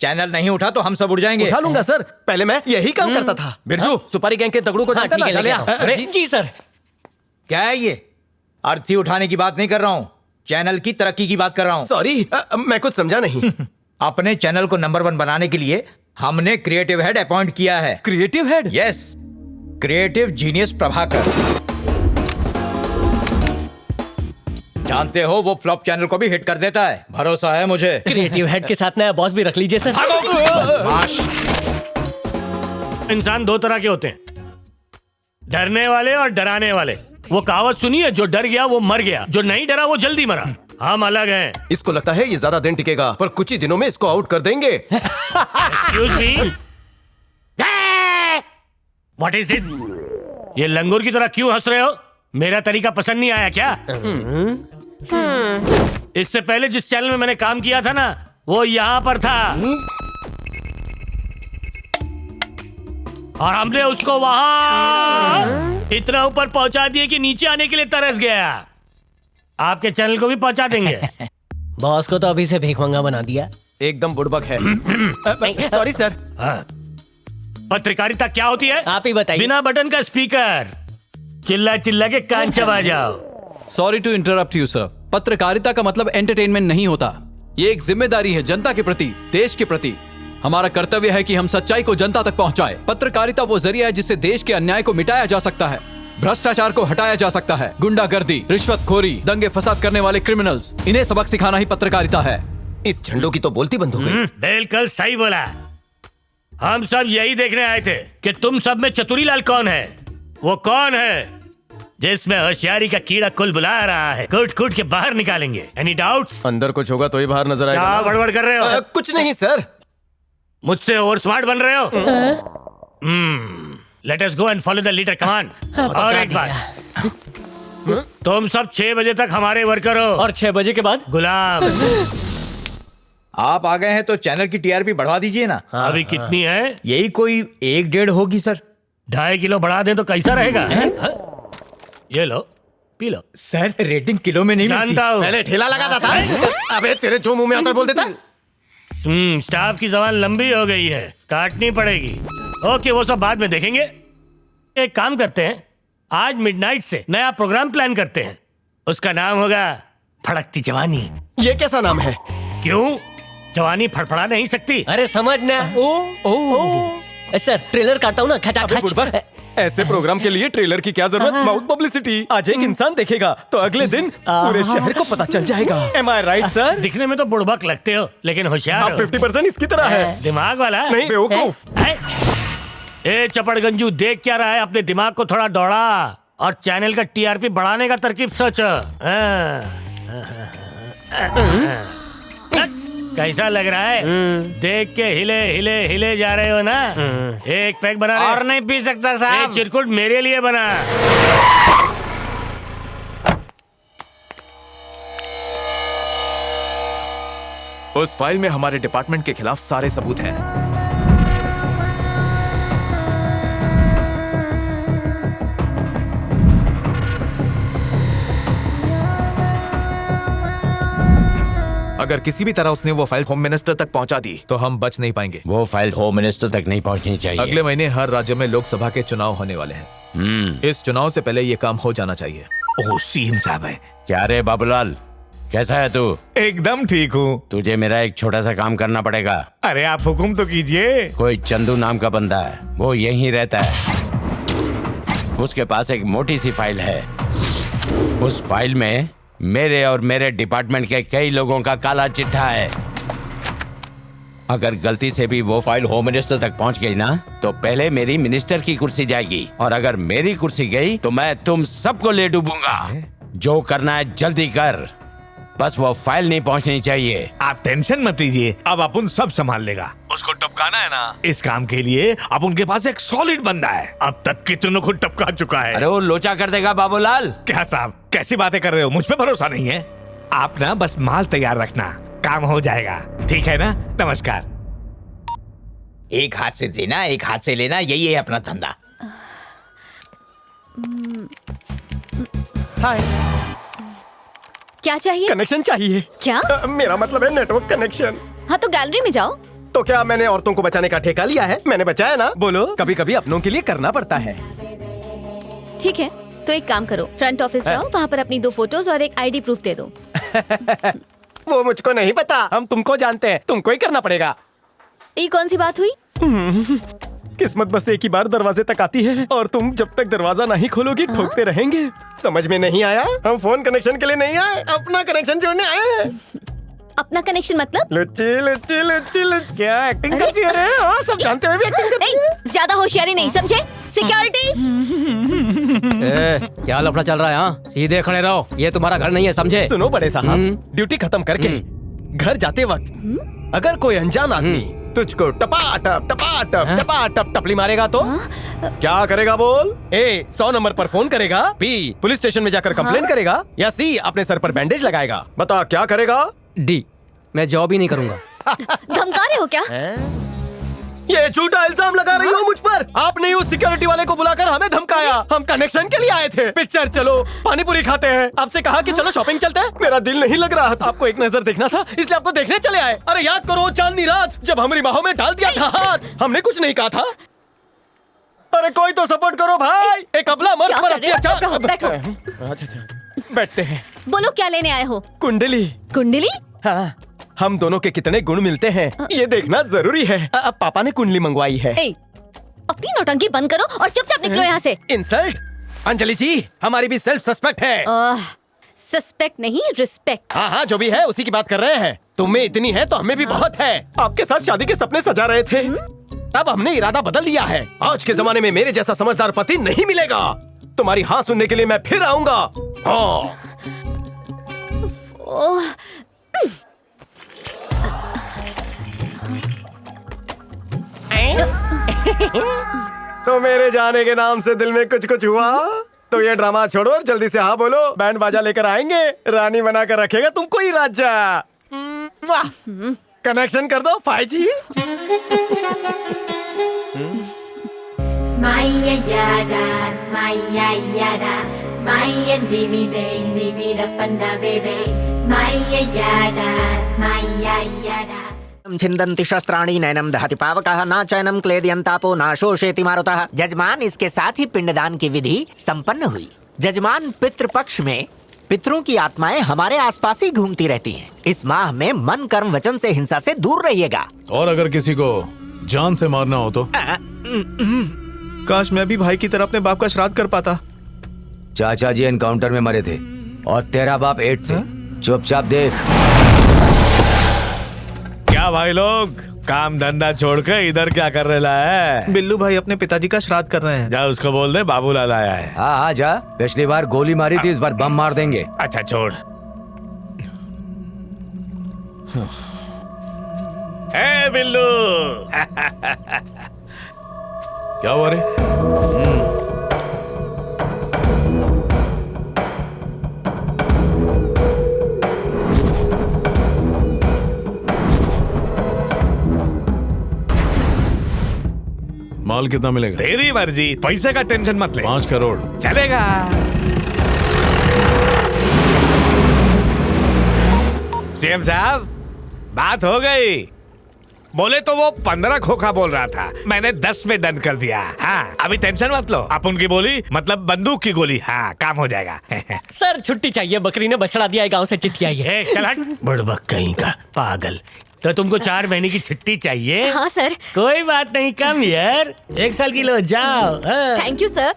Channel नहीं उठा तो हम सब उड़ जाएंगे। उठा लूंगा सर, पहले मैं यही काम करता था। बिरजू, सुपारी गैंग के तगड़ू को जानता है ना? अरे जी सर। क्या है ये? अर्थी उठाने की बात नहीं कर रहा हूँ, चैनल की तरक्की की बात कर रहा हूँ। सॉरी, मैं कुछ समझा नहीं। अपने चैनल को नंबर 1 बनाने के लिए हमने क्रिएटिव हेड अपॉइंट किया है। Creative head? Yes, creative genius Prabhakar. जानते हो वो फ्लॉप चैनल को भी हिट कर देता है, भरोसा है मुझे। क्रिएटिव हेड के साथ नया बॉस भी रख लीजिए सर। बदमाश। इंसान 2 तरह के होते हैं, डरने वाले और डराने वाले। वो कहावत सुनिए, जो डर गया वो मर गया, जो नहीं डरा वो जल्दी मरा। हम अलग हैं। इसको लगता है ये ज्यादा दिन टिकेगा, पर कुछ ही दिनों में इसको आउट कर देंगे। Excuse me, what is this? ये लंगूर की तरह क्यों हंस रहे हो? मेरा तरीका पसंद नहीं आया क्या? इससे पहले जिस चैनल में मैंने काम किया था ना, वो यहाँ पर था और हमने उसको वहां इतना ऊपर पहुंचा दिया कि नीचे आने के लिए तरस गया। आपके चैनल को भी पहुंचा देंगे। बॉस को तो अभी से भीखमंगा बना दिया। एकदम बुड़बक है। Sorry sir. पत्रकारिता क्या होती है? आप ही बताइए। बिना बटन का स्पीकर, चिल्ला चिल्ला के कान चबा जाओ। Sorry to interrupt you sir. पत्रकारिता का मतलब एंटरटेनमेंट नहीं होता। ये एक जिम्मेदारी है जनता के प्रति, देश के प्रति। हमारा कर्तव्य है कि हम सच्चाई को जनता तक पहुंचाए। पत्रकारिता वो जरिया है जिससे देश के अन्याय को मिटाया जा सकता है, भ्रष्टाचार को हटाया जा सकता है। गुंडागर्दी, रिश्वतखोरी, दंगे फसाद करने वाले क्रिमिनल्स, इन्हें सबक सिखाना ही पत्रकारिता है। इस झंडों की तो बोलती बंद हो गई। बिल्कुल सही बोला। हम सब यही देखने आए थे कि तुम सब में चतुरीलाल कौन है। वो कौन है जिसमें होशियारी का कीड़ा कुल बुला रहा है? कूट कूट के बाहर निकालेंगे। Any doubts? अंदर कुछ होगा तो ही बाहर नजर आएगा। क्या बड़बड़ कर रहे हो? कुछ नहीं सर। मुझसे और स्मार्ट बन रहे हो? Let us go and follow the leader command. और एक बात, तुम सब 6 बजे तक हमारे वर्कर हो और 6 बजे के बाद गुलाम। आप आ गए हैं तो चैनल की टीआरपी बढ़वा दीजिए ना। अभी कितनी है? यही कोई 1-1.5 होगी सर। 2.5 किलो बढ़ा दें तो कैसा रहेगा? ये लो, P low. Sir rating kilo में नहीं मिलती। जानता हूँ। पहले ठेला लगाता था। अबे तेरे जो मुंह में आता है बोल देता। स्टाफ की जबान लंबी हो गई है, काटनी पड़ेगी। ओके, वो सब बाद में देखेंगे। एक काम करते हैं, आज मिडनाइट से नया प्रोग्राम प्लान करते हैं। उसका नाम होगा फड़कती जवानी। ये कैसा नाम है? क्यों? जवानी फड़फड़ा नहीं सकती? अरे समझना। सर ट्रेलर काटता हूँ ना, खचाखच। ऐसे प्रोग्राम के लिए ट्रेलर की क्या जरूरत? Mouth publicity. आज एक इंसान देखेगा तो अगले दिन पूरे शहर को पता चल जाएगा। Am I right, sir? दिखने में तो बुड़बक लगते हो, लेकिन होशियार आप हो। 50% इसकी तरह है। दिमाग वाला नहीं बेवकूफ। ए चपड़गंजू, देख क्या रहा है? अपने दिमाग को थोड़ा दौड़ा और चैनल का टीआरपी बढ़ाने का तरकीब सोचो। कैसा लग रहा है? देख के हिले हिले हिले जा रहे हो ना? एक पैक बना रहे? और नहीं पी सकता साहब। एक चिरकुट मेरे लिए बना। उस फाइल में हमारे डिपार्टमेंट के खिलाफ सारे सबूत हैं। अगर किसी भी तरह उसने वो फाइल होम मिनिस्टर तक पहुंचा दी तो हम बच नहीं पाएंगे। वो फाइल होम मिनिस्टर तक नहीं पहुंचनी चाहिए। अगले महीने हर राज्य में लोकसभा के चुनाव होने वाले हैं। इस चुनाव से पहले ये काम हो जाना चाहिए। ओह सीएम साहब है। क्या रे बाबूलाल, कैसा है तू? एकदम ठीक हूँ। तुझे मेरा एक छोटा सा काम करना पड़ेगा। अरे आप हुक्म तो कीजिए। कोई चंदू नाम का बंदा है, वो यहीं रहता है। उसके पास एक मोटी सी फाइल है। उस फाइल में मेरे और मेरे डिपार्टमेंट के कई लोगों का काला चिट्ठा है। अगर गलती से भी वो फाइल होम मिनिस्टर तक पहुंच गई ना, तो पहले मेरी मिनिस्टर की कुर्सी जाएगी, और अगर मेरी कुर्सी गई तो मैं तुम सबको ले डूबूंगा। जो करना है जल्दी कर, बस वो फाइल नहीं पहुंचनी चाहिए। आप टेंशन मत लीजिए, अब अपन सब संभाल लेगा। उसको टपकाना है ना, इस काम के लिए अब उनके पास एक सॉलिड बंदा है। अब तक कितनों को टपका चुका है। अरे वो लोचा कर देगा बाबूलाल। क्या साहब, कैसी बातें कर रहे हो? मुझ पे भरोसा नहीं है? आप ना बस माल तैयार रखना, काम हो जाएगा। ठीक है ना? नमस्कार। एक हाथ से देना, एक हाथ से लेना, यही है अपना धंधा। हाय। क्या चाहिए? कनेक्शन चाहिए। क्या? मेरा मतलब है नेटवर्क कनेक्शन। हाँ तो गैलरी में जाओ। तो क्या मैंने औरतों को बचाने का ठेका लिया है? मैंने बचाया ना। बोलो, कभी कभी अपनों के लिए करना पड़ता है। ठीक है, तो एक काम करो, फ्रंट ऑफिस जाओ, वहाँ पर अपनी 2 फोटोज और एक आईडी प्रूफ दे दो। वो मुझको नहीं पता, हम तुमको जानते हैं, तुमको ही करना पड़ेगा। ये कौन सी बात हुई? किस्मत बस एक ही बार दरवाजे तक आती है और तुम जब तक दरवाजा नहीं खोलोगी ठोकते रहेंगे। समझ में नहीं आया? हम फोन कनेक्शन के लिए नहीं आए, अपना कनेक्शन जोड़ने आए हैं। अपना कनेक्शन मतलब? लुच्ची लुच्ची लुच्ची लुच्ची, क्या एक्टिंग करती है रे? हाँ, सब जानते हुए भी एक्टिंग करती है। ज्यादा होशियारी नहीं, समझे? सिक्योरिटी। क्या लफड़ा चल रहा है? हाँ, सीधे खड़े रहो, ये तुम्हारा घर नहीं है, समझे? सुनो बड़े साहब, ड्यूटी खत्म करके घर जाते वक्त अगर कोई अनजान आदमी तुझको टपा टपली मारेगा तो क्या करेगा बोल? ए 100 नंबर पर फोन करेगा, बी पुलिस स्टेशन में जाकर कंप्लेंट करेगा, या सी अपने सर पर बैंडेज लगाएगा? बता क्या करेगा? डी, मैं जॉब ही नहीं करूंगा। धमका रहे हो क्या? ये झूठा इल्जाम लगा रही हो मुझ पर। आपने उस सिक्योरिटी वाले को बुलाकर हमें धमकाया। हम कनेक्शन के लिए आए थे। पिक्चर चलो, पानी पूरी खाते हैं। आपसे कहा कि चलो शॉपिंग चलते हैं। मेरा दिल नहीं लग रहा था, आपको एक नजर देखना था, इसलिए आपको देखने चले आए। अरे याद करो चांदनी रात जब हमारी बाहों में डाल दिया था हाथ, हमने कुछ नहीं कहा था। अरे कोई तो सपोर्ट करो भाई। एक अबला मर्द पर अत्याचार। बैठो, बैठते हैं। बोलो क्या लेने आए हो? कुंडली। कुंडली? हाँ, हम दोनों के कितने गुण मिलते हैं ये देखना जरूरी है। अब पापा ने कुंडली मंगवाई है। अपनी नौटंकी बंद करो और चुपचाप निकलो यहाँ से। इंसल्ट? अंजलि जी, हमारी भी सेल्फ सस्पेक्ट है। सस्पेक्ट नहीं, रिस्पेक्ट। हाँ हाँ, जो भी है उसी की बात कर रहे हैं। तुम्हें इतनी है तो हमें भी बहुत है। आपके साथ शादी के सपने सजा रहे थे, अब हमने इरादा बदल लिया है। आज के जमाने में मेरे जैसा समझदार पति नहीं मिलेगा। तुम्हारी हाँ सुनने के लिए मैं फिर आऊंगा। हाँ। तो मेरे जाने के नाम से दिल में कुछ कुछ हुआ तो ये ड्रामा छोड़ो और जल्दी से हाँ बोलो। बैंड बाजा लेकर आएंगे, रानी बना कर रखेगा तुमको ही राजा। कनेक्शन कर दो 5G। Smile yada, smile yada, smile dimi ding dimi da panda bebe. Smile yada, smile yada. छिन्दन्ति शस्त्राणि नैनम दहति पावकः न चैनम क्लेदयन्तापो न शोषयति मारुतः। जजमान, इसके साथ ही पिंडदान की विधि संपन्न हुई। जजमान, पितृपक्ष में पितरों की आत्माएं हमारे आसपास ही घूमती रहती हैं। इस माह में मन कर्म वचन से हिंसा से दूर रहिएगा। और अगर किसी को जान से मारना हो तो? काश मैं भी भाई की तरह अपने बाप का श्राद्ध कर पाता। चाचा जी एनकाउंटर में मरे थे और तेरा बाप एड्स से। चुपचाप देख। क्या भाई लोग, काम धंधा छोड़कर इधर क्या कर रहा है? बिल्लू भाई अपने पिताजी का श्राद्ध कर रहे हैं। जा उसको बोल दे बाबूलाल आया है। हाँ हाँ जा, पिछली बार गोली मारी थी, इस बार बम मार देंगे। अच्छा छोड़। ए बिल्लू। क्या हुआ रे? माल कितना मिलेगा? तेरी मर्जी, पैसे का टेंशन मत ले। 5 करोड़ चलेगा। सीएम साहब, बात हो गई। बोले तो वो 15 खोखा बोल रहा था, मैंने 10 में डन कर दिया। हाँ, अभी टेंशन मत लो। आप उनकी बोली मतलब बंदूक की गोली। हाँ, काम हो जाएगा। सर छुट्टी चाहिए, बकरी ने बछड़ा दिया है, गांव से चिट्ठी आई है। चल हट, बुड़बक कहीं का पागल। तो तुमको 4 महीने की छुट्टी चाहिए? हाँ सर। कोई बात नहीं, कम यार, 1 साल की लो, जाओ। Thank you sir.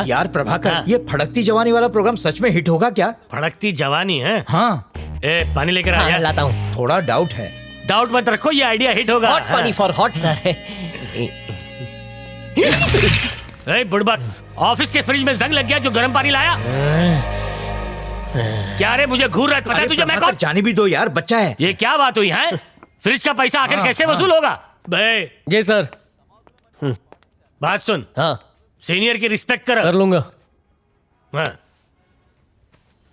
यार प्रभाकर, ये फड़कती जवानी वाला प्रोग्राम सच में हिट होगा क्या? फड़कती जवानी है? हाँ। ए, पानी लेकर आ। हाँ, लाता हूँ। थोड़ा डाउट है। डाउट मत रखो, ये आइडिया हिट होगा। हॉट पानी फॉर हॉट सर। ए बुड़बक, ऑफिस के फ्रिज में जंग लग गया जो गर्म पानी लाया। क्या रे, मुझे घूर रहा है, पता है तुझे मैं कौन? जाने भी दो यार, बच्चा है। ये क्या बात हुई है? फ्रिज का पैसा आखिर कैसे वसूल होगा? बे जी सर। बात सुन। हाँ, सीनियर की रिस्पेक्ट कर लूंगा। हाँ।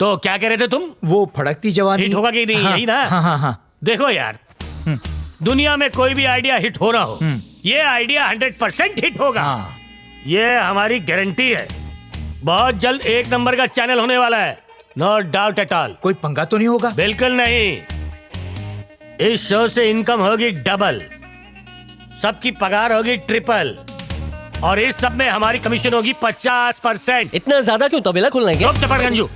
तो क्या कह रहे थे तुम? वो फड़कती जवानी हिट होगा कि नहीं? हाँ, यही ना? हाँ हाँ हाँ। देखो यार, दुनिया में कोई भी आइडिया हिट हो रहा हो, ये आइडिया 100% हिट होगा। हाँ। ये हमारी गारंटी है। बहुत जल्द 1 नंबर का चैनल होने वाला है, नो डाउट एट ऑल। कोई पंगा तो नहीं होगा? बिल्कुल नहीं। इस शो से इनकम होगी डबल, सबकी पगार होगी ट्रिपल, और इस सब में हमारी कमीशन होगी 50%। इतना ज्यादा क्यों? तबेला खोलना है क्या? चुप चपड़ गंजू,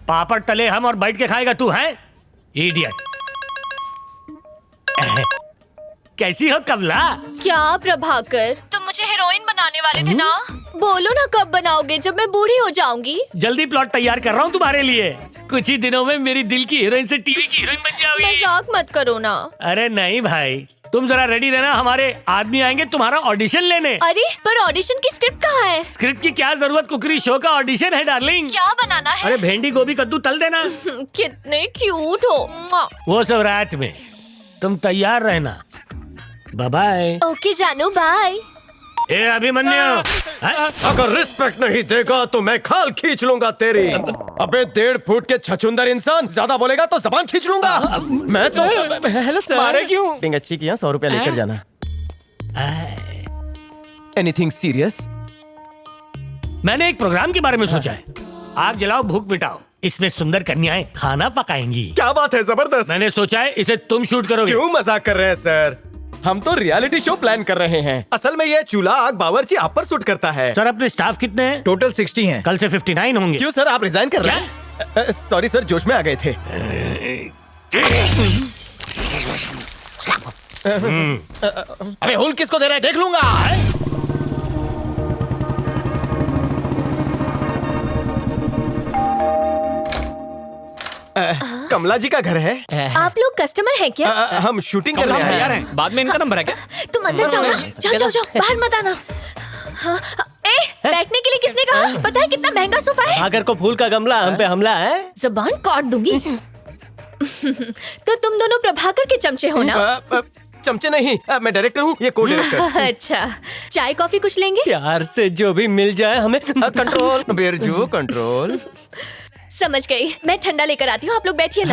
पापड़ तले हम और बैठ के खाएगा तू है इडियट। कैसी हो कमला? क्या प्रभाकर, तुम मुझे हीरोइन बनाने वाले थे ना? बोलो ना कब बनाओगे, जब मैं बूढ़ी हो जाऊंगी। जल्दी प्लॉट तैयार कर रहा हूँ तुम्हारे लिए। कुछ ही दिनों में मेरी दिल की हीरोइन से टीवी की हीरोइन बन जाओगी। मजाक मत करो ना। अरे नहीं भाई, तुम जरा रेडी रहना, हमारे आदमी आएंगे तुम्हारा ऑडिशन लेने। अरे पर ऑडिशन की स्क्रिप्ट कहाँ है? स्क्रिप्ट की क्या जरूरत, कुकरी शो का ऑडिशन है डार्लिंग। क्या बनाना है? अरे भेंडी गोभी कद्दू तल देना। कितने क्यूट हो। वो सब रात में, तुम तैयार रहना। Bye bye. ओके जानू, बाय। ए अभिमन्यु, अगर रिस्पेक्ट नहीं देगा तो मैं खाल खींच लूंगा तेरी। अबे 1.5 फुट के छछुंदर इंसान, ज्यादा बोलेगा तो जबान खींच लूंगा। मैं तो हेलो सर। मारे क्यों? टिंग अच्छी किया, 100 रुपया लेकर जाना। Anything serious? मैंने एक प्रोग्राम के बारे में सोचा है। आग जलाओ भूख मिटाओ, इसमें सुंदर कन्याएं खाना पकाएंगी। क्या बात है, जबरदस्त। मैंने सोचा है इसे तुम शूट करोगे। क्यों मजाक कर रहे हैं सर? हम तो रियलिटी शो प्लान कर रहे हैं। असल में ये चूल्हा आग बावर्ची आप पर शूट करता है। सर अपने स्टाफ कितने हैं? टोटल 60 हैं। कल से 59 होंगे। क्यों सर, आप रिजाइन कर रहे हैं? सॉरी सर, जोश में आ गए थे। अबे हुल किसको दे रहा है, देख लूंगा। कमला जी का घर है। आप लोग कस्टमर हैं क्या? हम शूटिंग कर रहे हैं। बाद में इनका नंबर है क्या? तुम अंदर जाओ ना। जाओ, बाहर मत आना। हाँ, बैठने के लिए किसने कहा? पता है कितना महंगा सोफा है? भागर को फूल का गमला, हम पे हमला है। जबान काट दूंगी। तो तुम दोनों प्रभाकर के चमचे हो ना? चमचे नहीं, मैं डायरेक्टर हूँ, ये को डायरेक्टर। अच्छा, चाय कॉफी कुछ लेंगे? प्यार से जो भी मिल जाए हमें। कंट्रोल बेरजू, कंट्रोल। समझ गई, मैं ठंडा लेकर आती हूँ, आप लोग बैठिए ना।